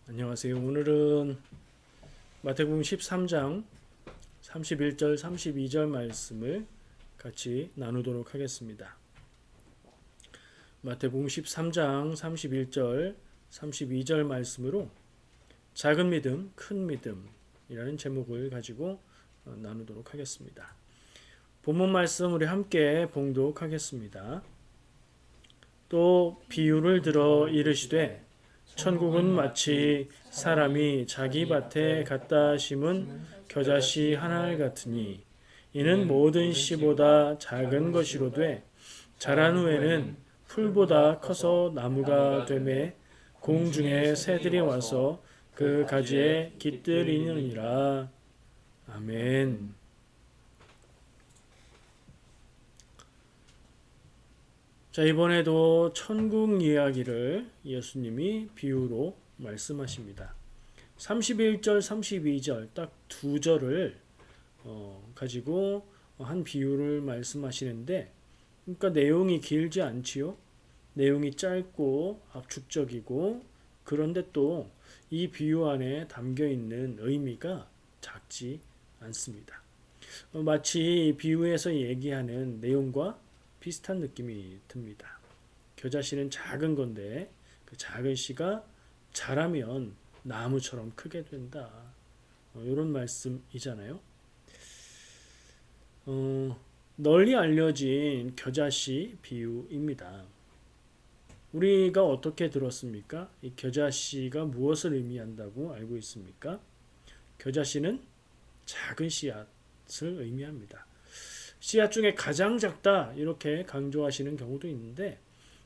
안녕하세요. 오늘은 마태복음 13장 31절 32절 말씀을 같이 나누도록 하겠습니다. 마태복음 13장 31절 32절 말씀으로 작은 믿음, 큰 믿음이라는 제목을 가지고 나누도록 하겠습니다. 본문 말씀 우리 함께 봉독하겠습니다. 또 비유를 들어 이르시되 천국은 마치 사람이 자기 밭에 갖다 심은 겨자씨 하나를 같으니 이는 모든 씨보다 작은 것이로되 자란 후에는 풀보다 커서 나무가 되매 공중의 새들이 와서 그 가지에 깃들이느니라. 아멘. 자, 이번에도 천국 이야기를 예수님이 비유로 말씀하십니다. 31절, 32절 딱 두 절을 가지고 한 비유를 말씀하시는데, 그러니까 내용이 길지 않지요. 내용이 짧고 압축적이고, 그런데 또 이 비유 안에 담겨 있는 의미가 작지 않습니다. 마치 비유에서 얘기하는 내용과 비슷한 느낌이 듭니다. 겨자씨는 작은 건데 그 작은 씨가 자라면 나무처럼 크게 된다. 이런 말씀이잖아요. 널리 알려진 겨자씨 비유입니다. 우리가 어떻게 들었습니까? 이 겨자씨가 무엇을 의미한다고 알고 있습니까? 겨자씨는 작은 씨앗을 의미합니다. 씨앗 중에 가장 작다 이렇게 강조하시는 경우도 있는데,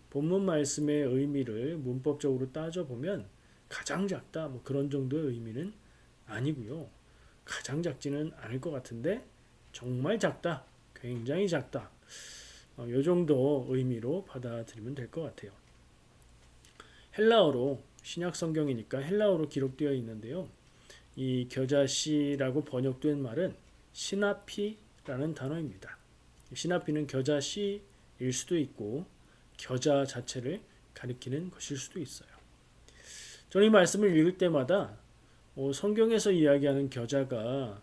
본문 말씀의 의미를 문법적으로 따져보면 가장 작다 뭐 그런 정도의 의미는 아니고요. 가장 작지는 않을 것 같은데 정말 작다, 굉장히 작다, 이 정도 의미로 받아들이면 될 것 같아요. 헬라어로, 신약 성경이니까 헬라어로 기록되어 있는데요. 이 겨자씨라고 번역된 말은 시나피라는 단어입니다. 시나피는 겨자씨일 수도 있고 겨자 자체를 가리키는 것일 수도 있어요. 저는 이 말씀을 읽을 때마다 성경에서 이야기하는 겨자가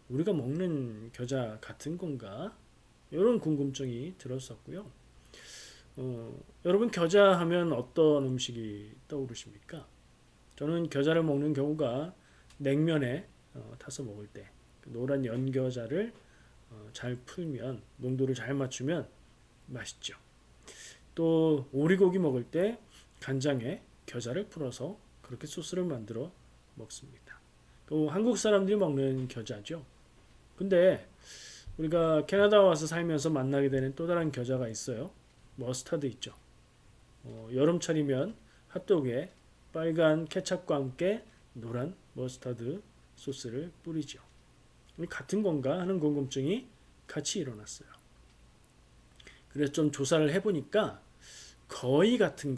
우리가 먹는 겨자 같은 건가? 이런 궁금증이 들었었고요. 여러분 겨자 하면 어떤 음식이 떠오르십니까? 저는 겨자를 먹는 경우가 냉면에 타서 먹을 때 노란 연겨자를 잘 풀면, 농도를 잘 맞추면 맛있죠. 또 오리고기 먹을 때 간장에 겨자를 풀어서 그렇게 소스를 만들어 먹습니다. 또 한국 사람들이 먹는 겨자죠. 근데 우리가 캐나다 와서 살면서 만나게 되는 또 다른 겨자가 있어요. 머스타드 있죠. 여름철이면 핫도그에 빨간 케첩과 함께 노란 머스타드 소스를 뿌리죠. 같은 건가 하는 궁금증이 같이 일어났어요. 그래서 좀 조사를 해보니까 거의 같은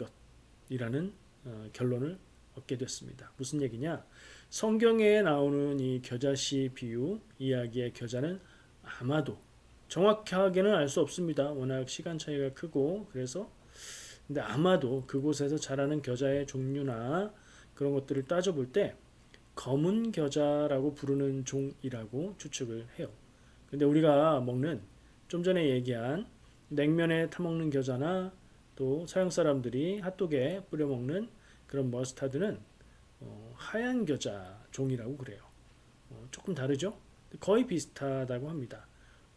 것이라는 결론을 얻게 됐습니다. 무슨 얘기냐? 성경에 나오는 이 겨자씨 비유 이야기의 겨자는 아마도, 정확하게는 알 수 없습니다. 워낙 시간 차이가 크고 그래서, 근데 아마도 그곳에서 자라는 겨자의 종류나 그런 것들을 따져볼 때 검은 겨자라고 부르는 종이라고 추측을 해요. 근데 우리가 먹는, 좀 전에 얘기한 냉면에 타먹는 겨자나 또 서양 사람들이 핫도그에 뿌려 먹는 그런 머스타드는 하얀 겨자 종이라고 그래요. 조금 다르죠? 거의 비슷하다고 합니다.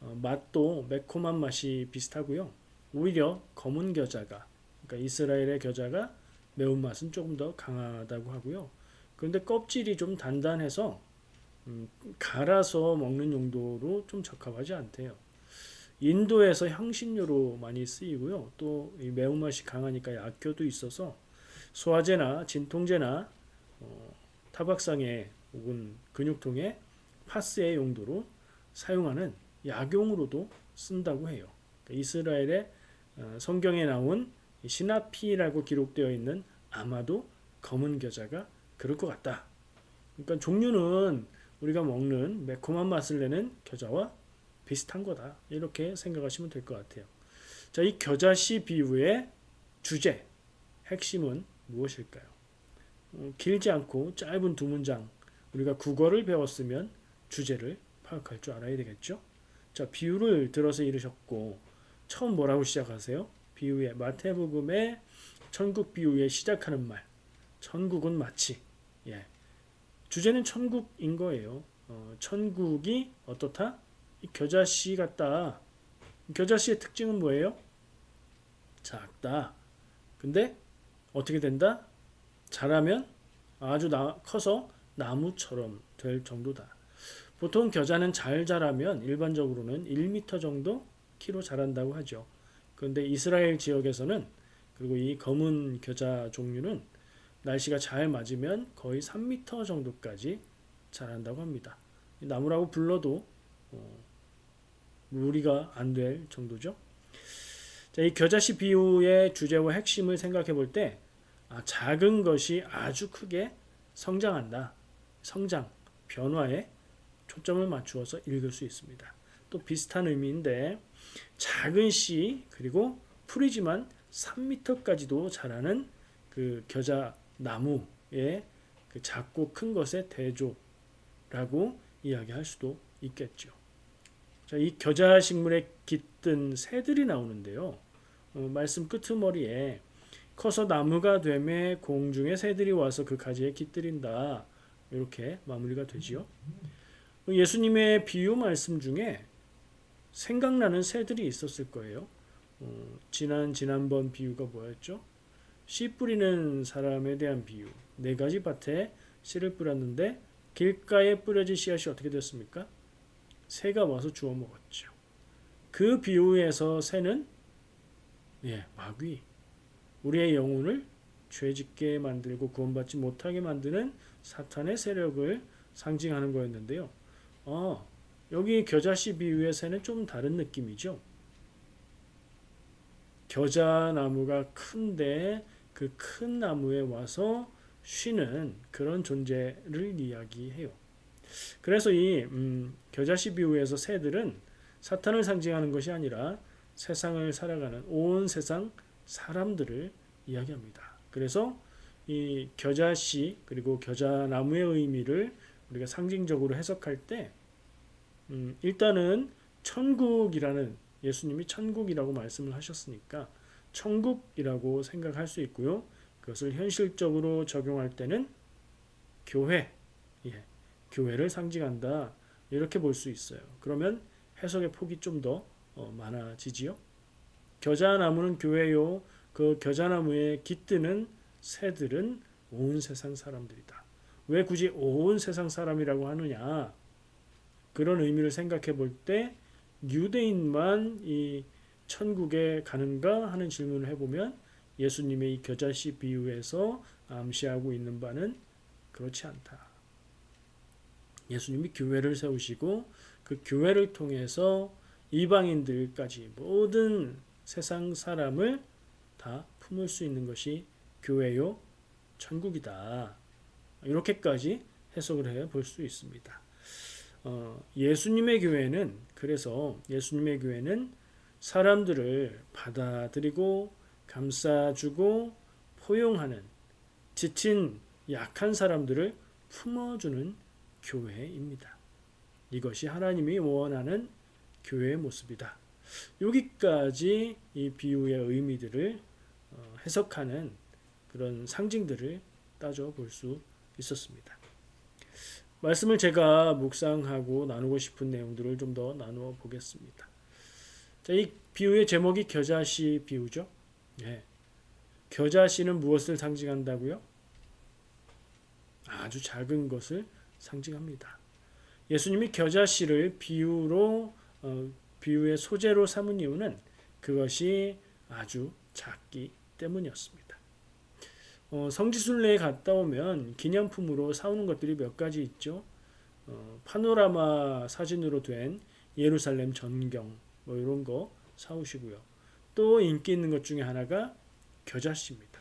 맛도 매콤한 맛이 비슷하고요. 오히려 검은 겨자가, 그러니까 이스라엘의 겨자가 매운맛은 조금 더 강하다고 하고요. 그런데 껍질이 좀 단단해서 갈아서 먹는 용도로 좀 적합하지 않대요. 인도에서 향신료로 많이 쓰이고요. 또 매운맛이 강하니까 약효도 있어서 소화제나 진통제나 타박상에 혹은 근육통에 파스의 용도로 사용하는 약용으로도 쓴다고 해요. 그러니까 이스라엘의 성경에 나온 시나피라고 기록되어 있는 아마도 검은 겨자가 그럴 것 같다. 그러니까 종류는 우리가 먹는 매콤한 맛을 내는 겨자와 비슷한 거다. 이렇게 생각하시면 될 것 같아요. 자, 이 겨자씨 비유의 주제, 핵심은 무엇일까요? 길지 않고 짧은 두 문장 우리가 국어를 배웠으면 주제를 파악할 줄 알아야 되겠죠. 자, 비유를 들어서 이르셨고 처음 뭐라고 시작하세요? 비유의 마태복음의 천국 비유에 시작하는 말. 천국은 마치 예. 주제는 천국인 거예요. 천국이 어떻다? 이 겨자씨 같다. 겨자씨의 특징은 뭐예요? 작다. 근데 어떻게 된다? 자라면 아주 커서 나무처럼 될 정도다. 보통 겨자는 잘 자라면 일반적으로는 1m 정도 키로 자란다고 하죠. 그런데 이스라엘 지역에서는 그리고 이 검은 겨자 종류는 날씨가 잘 맞으면 거의 3m 정도까지 자란다고 합니다. 나무라고 불러도 무리가 안 될 정도죠. 자, 이 겨자씨 비유의 주제와 핵심을 생각해 볼 때 작은 것이 아주 크게 성장한다. 성장, 변화에 초점을 맞추어서 읽을 수 있습니다. 또 비슷한 의미인데 작은 씨 그리고 풀이지만 3m까지도 자라는 그 겨자 나무의 그 작고 큰 것의 대조라고 이야기할 수도 있겠죠. 자, 이 겨자 식물에 깃든 새들이 나오는데요. 말씀 끄트머리에 커서 나무가 되매 공중의 새들이 와서 그 가지에 깃들인다. 이렇게 마무리가 되지요. 예수님의 비유 말씀 중에 생각나는 새들이 있었을 거예요. 지난번 비유가 뭐였죠? 씨 뿌리는 사람에 대한 비유. 4가지 밭에 씨를 뿌렸는데 길가에 뿌려진 씨앗이 어떻게 됐습니까? 새가 와서 주워 먹었죠. 그 비유에서 새는 마귀, 우리의 영혼을 죄짓게 만들고 구원받지 못하게 만드는 사탄의 세력을 상징하는 거였는데요. 여기 겨자씨 비유의 새는 좀 다른 느낌이죠. 겨자나무가 큰데 그 큰 나무에 와서 쉬는 그런 존재를 이야기해요. 그래서 이 겨자씨 비유에서 새들은 사탄을 상징하는 것이 아니라 세상을 살아가는 온 세상 사람들을 이야기합니다. 그래서 이 겨자씨 그리고 겨자나무의 의미를 우리가 상징적으로 해석할 때 일단은 천국이라는 예수님이 천국이라고 말씀을 하셨으니까 천국이라고 생각할 수 있고요. 그것을 현실적으로 적용할 때는 교회, 교회를 상징한다 이렇게 볼 수 있어요. 그러면 해석의 폭이 좀 더 많아지지요. 겨자나무는 교회요. 그 겨자나무에 깃드는 새들은 온 세상 사람들이다. 왜 굳이 온 세상 사람이라고 하느냐? 그런 의미를 생각해 볼 때 유대인만 이 천국에 가는가 하는 질문을 해보면 예수님의 이 겨자씨 비유에서 암시하고 있는 바는 그렇지 않다. 예수님이 교회를 세우시고 그 교회를 통해서 이방인들까지 모든 세상 사람을 다 품을 수 있는 것이 교회요 천국이다. 이렇게까지 해석을 해 볼 수 있습니다. 예수님의 교회는 그래서 예수님의 교회는 사람들을 받아들이고 감싸주고 포용하는 지친 약한 사람들을 품어주는 교회입니다. 이것이 하나님이 원하는 교회의 모습이다. 여기까지 이 비유의 의미들을 해석하는 그런 상징들을 따져볼 수 있었습니다. 말씀을 제가 묵상하고 나누고 싶은 내용들을 좀 더 나누어 보겠습니다. 자, 이 비유의 제목이 겨자씨 비유죠. 겨자씨는 무엇을 상징한다고요? 아주 작은 것을 상징합니다. 예수님이 겨자씨를 비유의 소재로 삼은 이유는 그것이 아주 작기 때문이었습니다. 성지순례에 갔다 오면 기념품으로 사오는 것들이 몇 가지 있죠. 파노라마 사진으로 된 예루살렘 전경 이런 거 사오시고요. 또 인기 있는 것 중에 하나가 겨자씨입니다.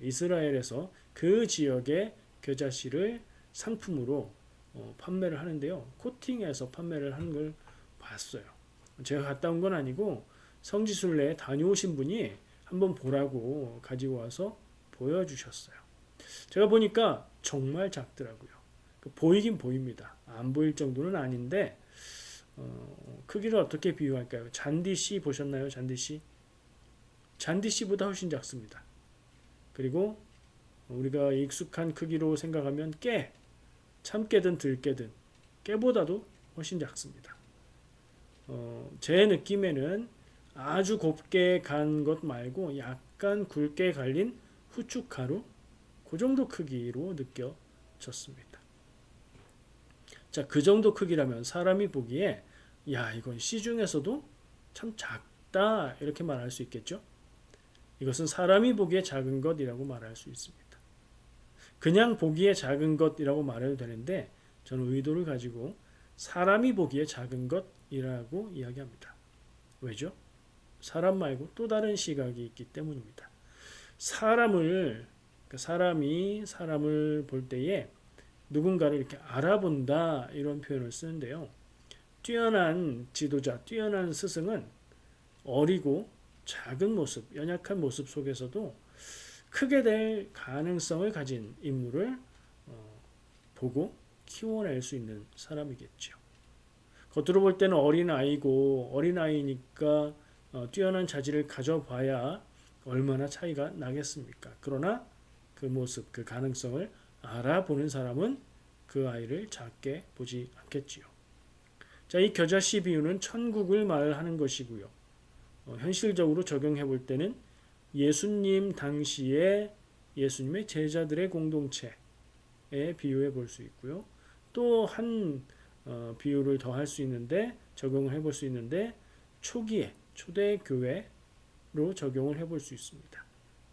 이스라엘에서 그 지역의 겨자씨를 상품으로 판매를 하는데요. 코팅해서 판매를 하는 걸 봤어요. 제가 갔다 온 건 아니고 성지순례에 다녀오신 분이 한번 보라고 가지고 와서 보여주셨어요. 제가 보니까 정말 작더라고요. 보이긴 보입니다. 안 보일 정도는 아닌데 크기를 어떻게 비유할까요? 잔디씨 보셨나요? 잔디씨? 잔디씨보다 훨씬 작습니다. 그리고 우리가 익숙한 크기로 생각하면 깨, 참깨든 들깨든 깨보다도 훨씬 작습니다. 제 느낌에는 아주 곱게 간 것 말고 약간 굵게 갈린 후춧가루 그 정도 크기로 느껴졌습니다. 자, 그 정도 크기라면 사람이 보기에 야, 이건 씨 중에서도 참 작다 이렇게 말할 수 있겠죠? 이것은 사람이 보기에 작은 것이라고 말할 수 있습니다. 그냥 보기에 작은 것이라고 말해도 되는데 저는 의도를 가지고 사람이 보기에 작은 것이라고 이야기합니다. 왜죠? 사람 말고 또 다른 시각이 있기 때문입니다. 사람이 사람을 볼 때에 누군가를 이렇게 알아본다 이런 표현을 쓰는데요. 뛰어난 지도자, 뛰어난 스승은 어리고 작은 모습, 연약한 모습 속에서도 크게 될 가능성을 가진 인물을 보고 키워낼 수 있는 사람이겠죠. 겉으로 볼 때는 어린아이고 어린아이니까 뛰어난 자질을 가져봐야 얼마나 차이가 나겠습니까? 그러나 그 모습, 그 가능성을 알아보는 사람은 그 아이를 작게 보지 않겠지요. 자, 이 겨자씨 비유는 천국을 말하는 것이고요. 현실적으로 적용해 볼 때는 예수님 당시에 예수님의 제자들의 공동체에 비유해 볼 수 있고요. 또 한 비유를 더 할 수 있는데 적용을 해 볼 수 있는데 초기에 초대교회로 적용을 해 볼 수 있습니다.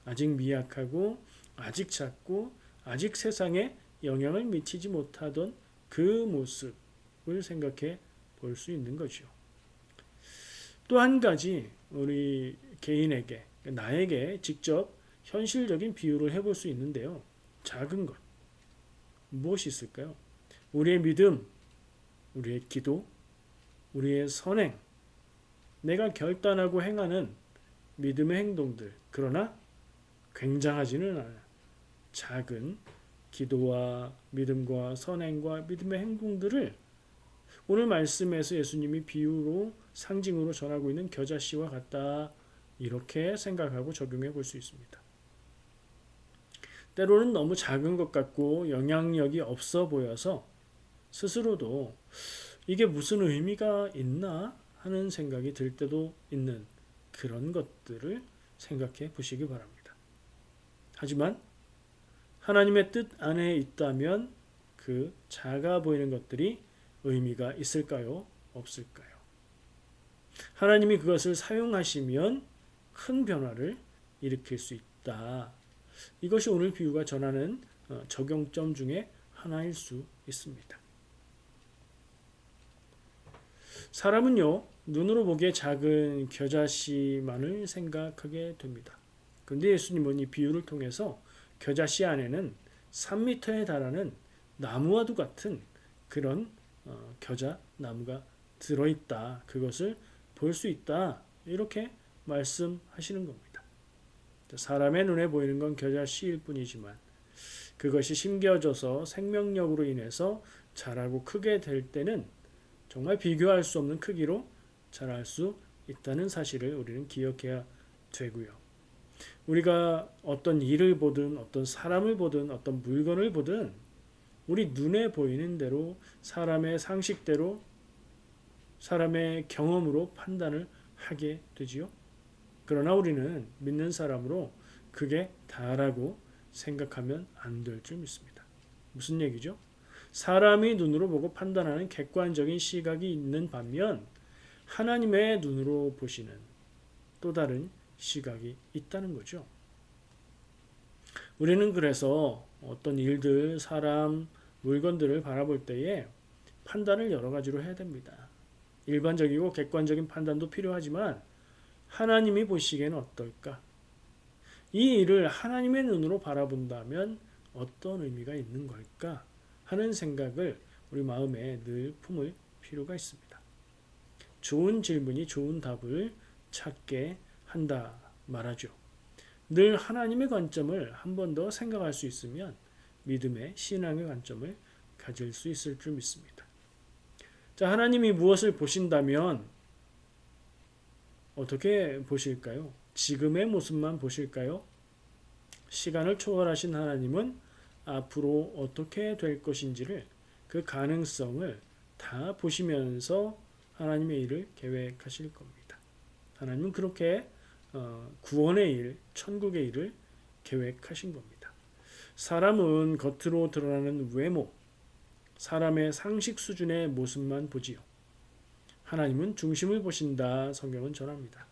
아직 미약하고 아직 작고 아직 세상에 영향을 미치지 못하던 그 모습을 생각해 볼 수 있는 거죠. 또 한 가지 우리 개인에게 나에게 직접 현실적인 비유를 해볼 수 있는데요. 작은 것 무엇이 있을까요? 우리의 믿음, 우리의 기도, 우리의 선행, 내가 결단하고 행하는 믿음의 행동들, 그러나 굉장하지는 않아요. 작은 기도와 믿음과 선행과 믿음의 행동들을 오늘 말씀에서 예수님이 비유로 상징으로 전하고 있는 겨자씨와 같다 이렇게 생각하고 적용해 볼 수 있습니다. 때로는 너무 작은 것 같고 영향력이 없어 보여서 스스로도 이게 무슨 의미가 있나 하는 생각이 들 때도 있는 그런 것들을 생각해 보시기 바랍니다. 하지만 하나님의 뜻 안에 있다면 그 작아 보이는 것들이 의미가 있을까요? 없을까요? 하나님이 그것을 사용하시면 큰 변화를 일으킬 수 있다. 이것이 오늘 비유가 전하는 적용점 중에 하나일 수 있습니다. 사람은요, 눈으로 보기에 작은 겨자씨만을 생각하게 됩니다. 그런데 예수님은 이 비유를 통해서 겨자씨 안에는 3m에 달하는 나무와도 같은 그런 겨자 나무가 들어있다. 그것을 볼 수 있다. 이렇게 말씀하시는 겁니다. 사람의 눈에 보이는 건 겨자씨일 뿐이지만 그것이 심겨져서 생명력으로 인해서 자라고 크게 될 때는 정말 비교할 수 없는 크기로 자랄 수 있다는 사실을 우리는 기억해야 되고요. 우리가 어떤 일을 보든 어떤 사람을 보든 어떤 물건을 보든 우리 눈에 보이는 대로 사람의 상식대로 사람의 경험으로 판단을 하게 되지요. 그러나 우리는 믿는 사람으로 그게 다라고 생각하면 안 될 줄 믿습니다. 무슨 얘기죠? 사람이 눈으로 보고 판단하는 객관적인 시각이 있는 반면 하나님의 눈으로 보시는 또 다른 시각이 있다는 거죠. 우리는 그래서 어떤 일들, 사람, 물건들을 바라볼 때에 판단을 여러 가지로 해야 됩니다. 일반적이고 객관적인 판단도 필요하지만 하나님이 보시기에는 어떨까? 이 일을 하나님의 눈으로 바라본다면 어떤 의미가 있는 걸까? 하는 생각을 우리 마음에 늘 품을 필요가 있습니다. 좋은 질문이 좋은 답을 찾게 한다 말하죠. 늘 하나님의 관점을 한 번 더 생각할 수 있으면 믿음의 신앙의 관점을 가질 수 있을 줄 믿습니다. 자, 하나님이 무엇을 보신다면 어떻게 보실까요? 지금의 모습만 보실까요? 시간을 초월하신 하나님은 앞으로 어떻게 될 것인지를 그 가능성을 다 보시면서 하나님의 일을 계획하실 겁니다. 하나님은 그렇게 구원의 일, 천국의 일을 계획하신 겁니다. 사람은 겉으로 드러나는 외모, 사람의 상식 수준의 모습만 보지요. 하나님은 중심을 보신다 성경은 전합니다.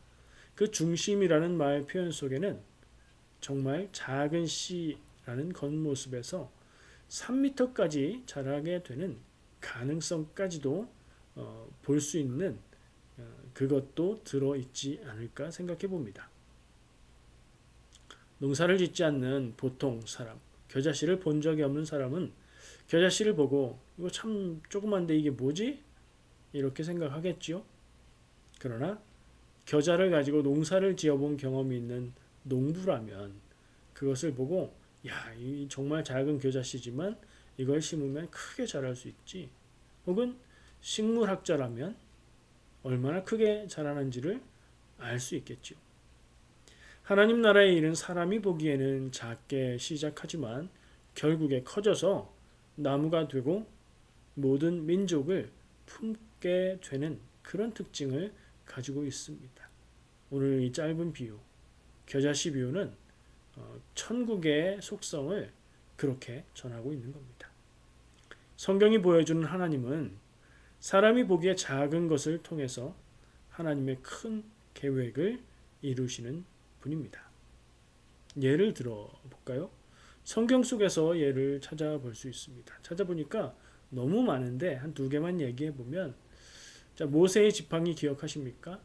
그 중심이라는 말 표현 속에는 정말 작은 씨라는 겉모습에서 3m까지 자라게 되는 가능성까지도 볼 수 있는 그것도 들어있지 않을까 생각해 봅니다. 농사를 짓지 않는 보통 사람, 겨자씨를 본 적이 없는 사람은 겨자씨를 보고 이거 참 조그만데 이게 뭐지? 이렇게 생각하겠지요. 그러나 겨자를 가지고 농사를 지어본 경험이 있는 농부라면 그것을 보고 야, 이 정말 작은 겨자씨지만 이걸 심으면 크게 자랄 수 있지. 혹은 식물학자라면 얼마나 크게 자라는지를 알 수 있겠죠. 하나님 나라의 일은 사람이 보기에는 작게 시작하지만 결국에 커져서 나무가 되고 모든 민족을 품게 되는 그런 특징을 가지고 있습니다. 오늘 이 짧은 비유, 겨자씨 비유는 천국의 속성을 그렇게 전하고 있는 겁니다. 성경이 보여주는 하나님은 사람이 보기에 작은 것을 통해서 하나님의 큰 계획을 이루시는 분입니다. 예를 들어 볼까요? 성경 속에서 예를 찾아볼 수 있습니다. 찾아보니까 너무 많은데 한 두 개만 얘기해 보면, 자, 모세의 지팡이 기억하십니까?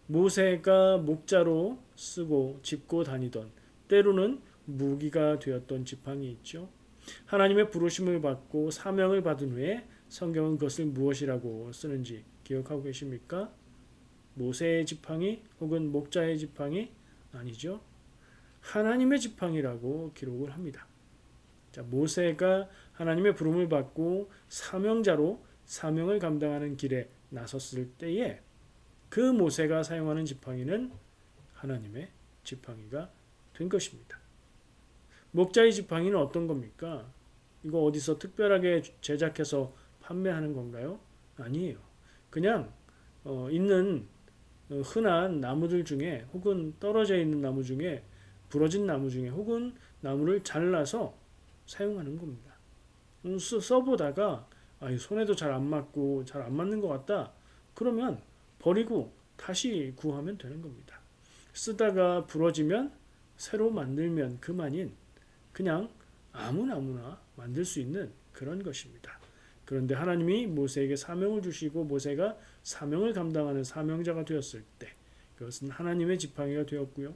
모세가 목자로 쓰고 짚고 다니던, 때로는 무기가 되었던 지팡이 있죠. 하나님의 부르심을 받고 사명을 받은 후에 성경은 그것을 무엇이라고 쓰는지 기억하고 계십니까? 모세의 지팡이 혹은 목자의 지팡이? 아니죠. 하나님의 지팡이라고 기록을 합니다. 자, 모세가 하나님의 부름을 받고 사명자로 사명을 감당하는 길에 나섰을 때에 그 모세가 사용하는 지팡이는 하나님의 지팡이가 된 것입니다. 목자의 지팡이는 어떤 겁니까? 이거 어디서 특별하게 제작해서 판매하는 건가요? 아니에요. 그냥 있는 흔한 나무들 중에, 혹은 떨어져 있는 나무 중에, 부러진 나무 중에, 혹은 나무를 잘라서 사용하는 겁니다. 써보다가 손에도 잘 안 맞고 잘 안 맞는 것 같다. 그러면 버리고 다시 구하면 되는 겁니다. 쓰다가 부러지면 새로 만들면 그만인, 그냥 아무나 만들 수 있는 그런 것입니다. 그런데 하나님이 모세에게 사명을 주시고 모세가 사명을 감당하는 사명자가 되었을 때 그것은 하나님의 지팡이가 되었고요.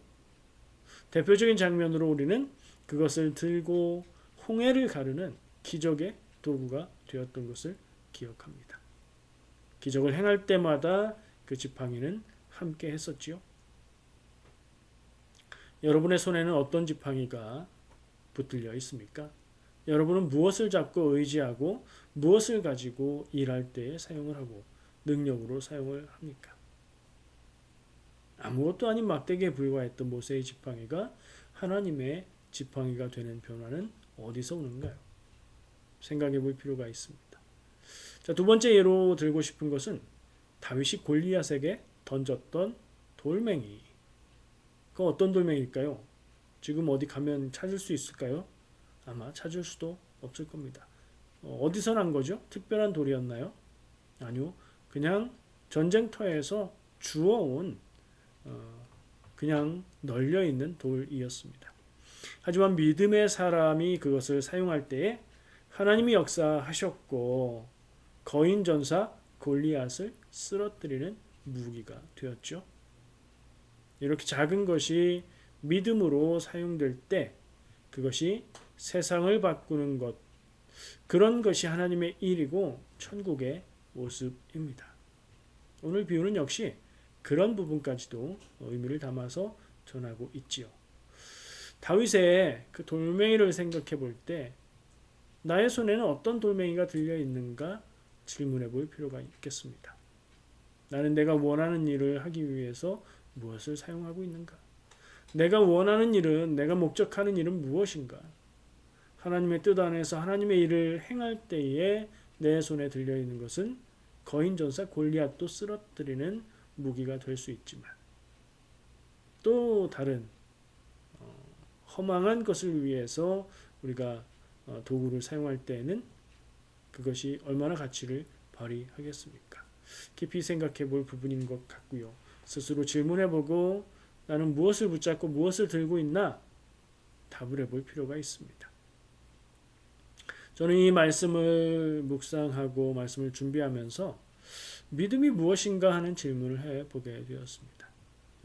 대표적인 장면으로 우리는 그것을 들고 홍해를 가르는 기적의 도구가 되었던 것을 기억합니다. 기적을 행할 때마다 그 지팡이는 함께 했었지요. 여러분의 손에는 어떤 지팡이가 붙들려 있습니까? 여러분은 무엇을 잡고 의지하고 무엇을 가지고 일할 때 사용을 하고 능력으로 사용을 합니까? 아무것도 아닌 막대기에 불과했던 모세의 지팡이가 하나님의 지팡이가 되는 변화는 어디서 오는가요? 생각해 볼 필요가 있습니다. 자, 두 번째 예로 들고 싶은 것은 다윗이 골리앗에게 던졌던 돌멩이. 그 어떤 돌멩이일까요? 지금 어디 가면 찾을 수 있을까요? 아마 찾을 수도 없을 겁니다. 어디서 난 거죠? 특별한 돌이었나요? 아니요. 그냥 전쟁터에서 주워온 그냥 널려있는 돌이었습니다. 하지만 믿음의 사람이 그것을 사용할 때에 하나님이 역사하셨고 거인 전사 골리앗을 쓰러뜨리는 무기가 되었죠. 이렇게 작은 것이 믿음으로 사용될 때 그것이 세상을 바꾸는 것, 그런 것이 하나님의 일이고 천국의 모습입니다. 오늘 비유는 역시 그런 부분까지도 의미를 담아서 전하고 있지요. 다윗의 그 돌멩이를 생각해 볼 때 나의 손에는 어떤 돌멩이가 들려 있는가 질문해 볼 필요가 있겠습니다. 나는 내가 원하는 일을 하기 위해서 무엇을 사용하고 있는가? 내가 원하는 일은, 내가 목적하는 일은 무엇인가? 하나님의 뜻 안에서 하나님의 일을 행할 때에 내 손에 들려 있는 것은 거인전사 골리앗도 쓰러뜨리는 무기가 될 수 있지만 또 다른 허망한 것을 위해서 우리가 도구를 사용할 때에는 그것이 얼마나 가치를 발휘하겠습니까? 깊이 생각해 볼 부분인 것 같고요. 스스로 질문해 보고 나는 무엇을 붙잡고 무엇을 들고 있나 답을 해볼 필요가 있습니다. 저는 이 말씀을 묵상하고 말씀을 준비하면서 믿음이 무엇인가 하는 질문을 해보게 되었습니다.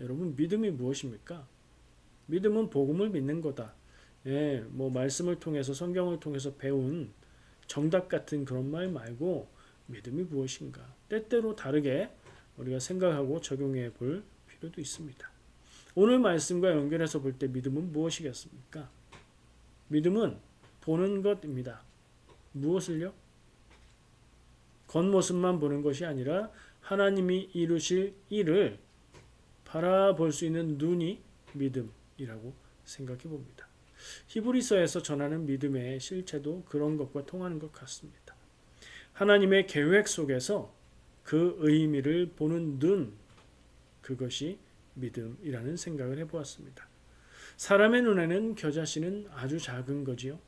여러분, 믿음이 무엇입니까? 믿음은 복음을 믿는 거다. 예, 뭐 말씀을 통해서 성경을 통해서 배운 정답 같은 그런 말 말고 믿음이 무엇인가? 때때로 다르게 우리가 생각하고 적용해 볼 필요도 있습니다. 오늘 말씀과 연결해서 볼 때 믿음은 무엇이겠습니까? 믿음은 보는 것입니다. 무엇을요? 겉모습만 보는 것이 아니라 하나님이 이루실 일을 바라볼 수 있는 눈이 믿음이라고 생각해 봅니다. 히브리서에서 전하는 믿음의 실체도 그런 것과 통하는 것 같습니다. 하나님의 계획 속에서 그 의미를 보는 눈, 그것이 믿음이라는 생각을 해보았습니다. 사람의 눈에는 겨자씨는 아주 작은 거지요.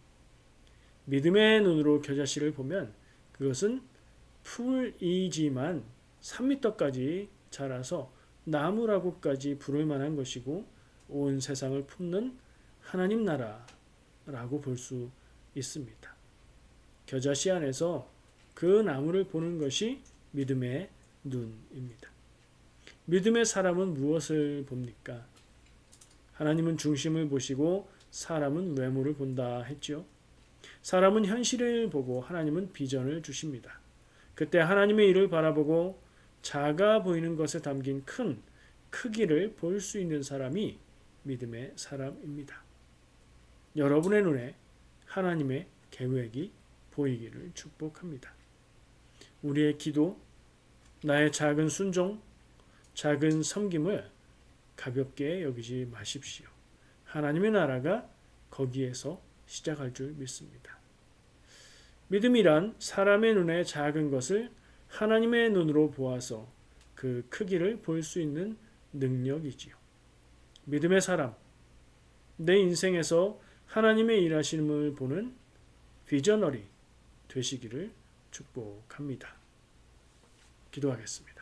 믿음의 눈으로 겨자씨를 보면 그것은 풀이지만 3m까지 자라서 나무라고까지 부를 만한 것이고 온 세상을 품는 하나님 나라라고 볼 수 있습니다. 겨자씨 안에서 그 나무를 보는 것이 믿음의 눈입니다. 믿음의 사람은 무엇을 봅니까? 하나님은 중심을 보시고 사람은 외모를 본다 했죠. 사람은 현실을 보고 하나님은 비전을 주십니다. 그때 하나님의 일을 바라보고 작아 보이는 것에 담긴 큰 크기를 볼 수 있는 사람이 믿음의 사람입니다. 여러분의 눈에 하나님의 계획이 보이기를 축복합니다. 우리의 기도, 나의 작은 순종, 작은 섬김을 가볍게 여기지 마십시오. 하나님의 나라가 거기에서 시작할 줄 믿습니다. 믿음이란 사람의 눈에 작은 것을 하나님의 눈으로 보아서 그 크기를 볼 수 있는 능력이지요. 믿음의 사람, 내 인생에서 하나님의 일하심을 보는 비저너리 되시기를 축복합니다. 기도하겠습니다.